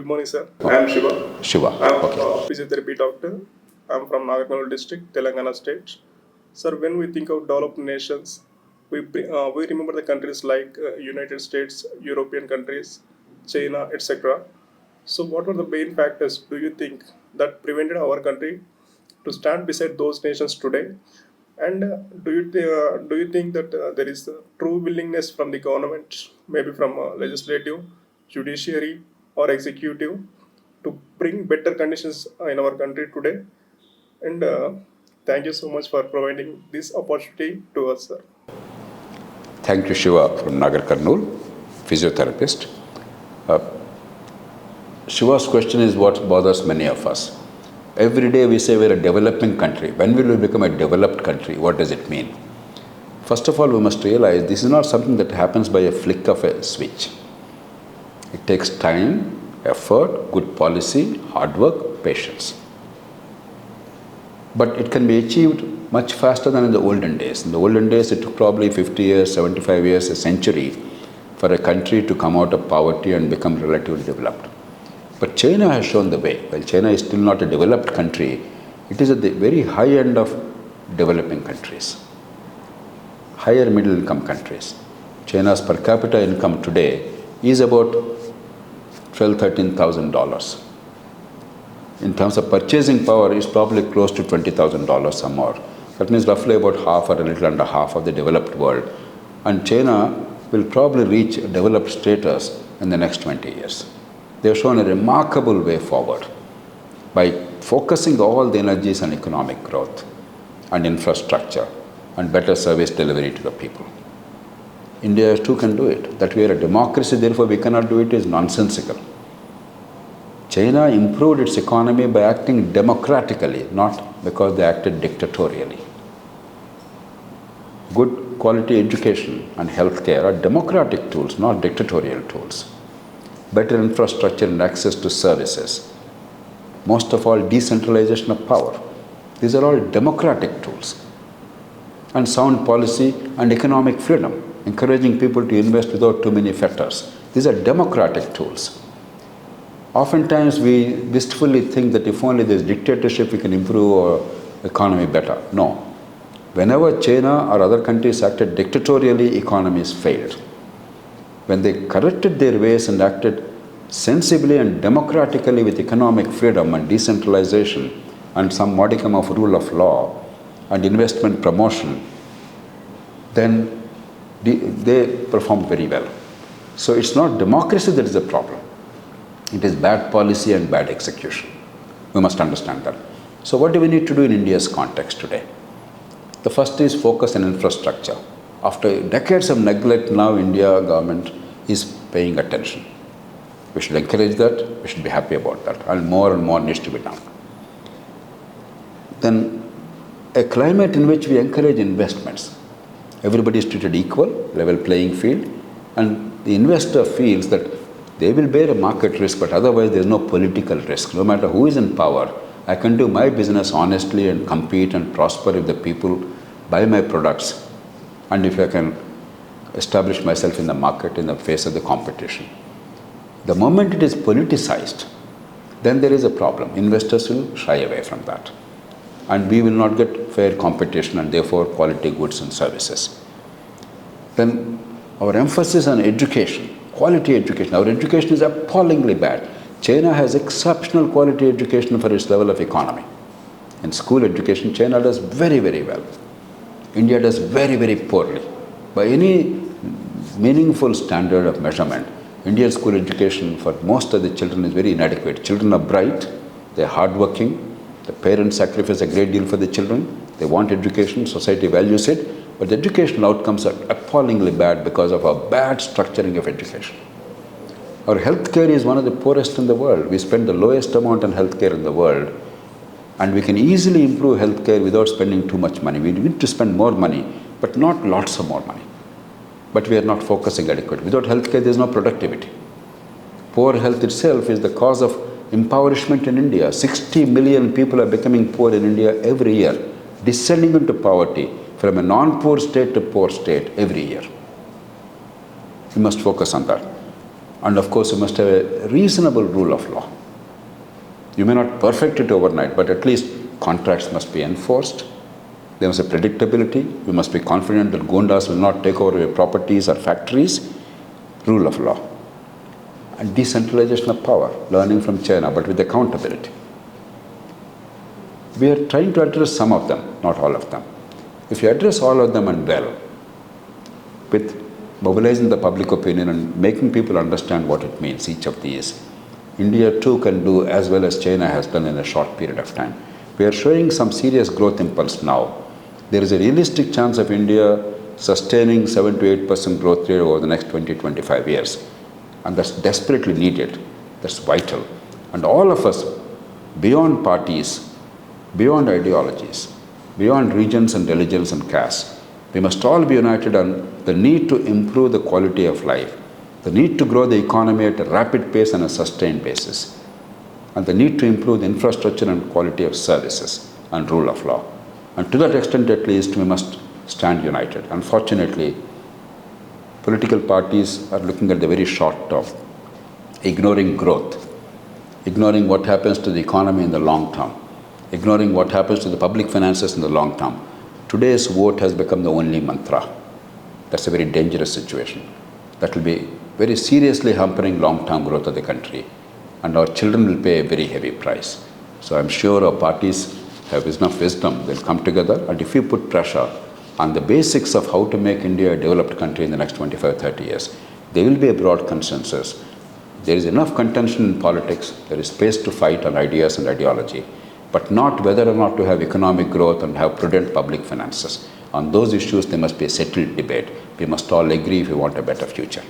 Good morning, sir. I am Shiva. Shiva. I am Okay. a physiotherapy doctor. I am from Nagarnal district, Telangana state. Sir, when we think of developed nations, we remember the countries like United States, European countries, China, etc. So, what were the main factors do you think that prevented our country to stand beside those nations today? And do you think that there is a true willingness from the government, maybe from legislative, judiciary, or executive, to bring better conditions in our country today? And thank you so much for providing this opportunity to us, sir. Thank you, Shiva from Nagar Karnool, physiotherapist. Shiva's question is what bothers many of us. Every day we say we're a developing country. When will we become a developed country? What does it mean? First of all, we must realize this is not something that happens by a flick of a switch. It takes time, effort, good policy, hard work, patience. But it can be achieved much faster than in the olden days. In the olden days, it took probably 50 years, 75 years, a century for a country to come out of poverty and become relatively developed. But China has shown the way. While China is still not a developed country, it is at the very high end of developing countries, higher middle income countries. China's per capita income today is about $12,000–13,000. In terms of purchasing power, it's probably close to $20,000 or more. That means roughly about half or a little under half of the developed world. And China will probably reach developed status in the next 20 years. They have shown a remarkable way forward by focusing all the energies on economic growth and infrastructure and better service delivery to the people. India too can do it. That we are a democracy, therefore we cannot do it is nonsensical. China improved its economy by acting democratically, not because they acted dictatorially. Good quality education and healthcare are democratic tools, not dictatorial tools. Better infrastructure and access to services. Most of all, decentralization of power. These are all democratic tools. And sound policy and economic freedom, encouraging people to invest without too many fetters. These are democratic tools. Oftentimes we wistfully think that if only there is dictatorship, we can improve our economy better. No. Whenever China or other countries acted dictatorially, economies failed. When they corrected their ways and acted sensibly and democratically with economic freedom and decentralization and some modicum of rule of law and investment promotion, then they performed very well. So it's not democracy that is the problem. It is bad policy and bad execution. We must understand that. So what do we need to do in India's context today? The first is focus on infrastructure. After decades of neglect, now India government is paying attention. We should encourage that, we should be happy about that, and more needs to be done. Then a climate in which we encourage investments. Everybody is treated equal, level playing field, and the investor feels that they will bear a market risk, but otherwise there is no political risk. No matter who is in power, I can do my business honestly and compete and prosper if the people buy my products and if I can establish myself in the market in the face of the competition. The moment it is politicized, then there is a problem. Investors will shy away from that. And we will not get fair competition and therefore quality goods and services. Then our emphasis on education, quality education. Our education is appallingly bad. China has exceptional quality education for its level of economy. In school education, China does very, very well. India does very, very poorly. By any meaningful standard of measurement, Indian school education for most of the children is very inadequate. Children are bright, they are hardworking, the parents sacrifice a great deal for the children, they want education, society values it, but the educational outcomes are appallingly bad because of our bad structuring of education. Our healthcare is one of the poorest in the world. We spend the lowest amount on healthcare in the world, and we can easily improve healthcare without spending too much money. We need to spend more money, but not lots of more money. But we are not focusing adequately. Without healthcare, there is no productivity. Poor health itself is the cause of impoverishment in India. 60 million people are becoming poor in India every year, descending into poverty from a non-poor state to poor state every year. We must focus on that. And of course, you must have a reasonable rule of law. You may not perfect it overnight, but at least contracts must be enforced. There must be predictability. You must be confident that Gundas will not take over your properties or factories. Rule of law. And decentralization of power, learning from China, but with accountability. We are trying to address some of them, not all of them. If you address all of them and well, with mobilizing the public opinion and making people understand what it means, each of these, India too can do as well as China has done in a short period of time. We are showing some serious growth impulse now. There is a realistic chance of India sustaining 7 to 8% growth rate over the next 20-25 years. And that's desperately needed. That's vital. And all of us, beyond parties, beyond ideologies, beyond regions and religions and castes, we must all be united on the need to improve the quality of life, the need to grow the economy at a rapid pace on a sustained basis, and the need to improve the infrastructure and quality of services and rule of law. And to that extent, at least, we must stand united. Unfortunately, political parties are looking at the very short term, ignoring growth, ignoring what happens to the economy in the long term, ignoring what happens to the public finances in the long term. Today's vote has become the only mantra. That's a very dangerous situation. That will be very seriously hampering long-term growth of the country, and our children will pay a very heavy price. So I'm sure our parties have enough wisdom. They'll come together, and if we put pressure on the basics of how to make India a developed country in the next 25-30 years, there will be a broad consensus. There is enough contention in politics. There is space to fight on ideas and ideology, but not whether or not to have economic growth and have prudent public finances. On those issues, there must be a settled debate. We must all agree if we want a better future.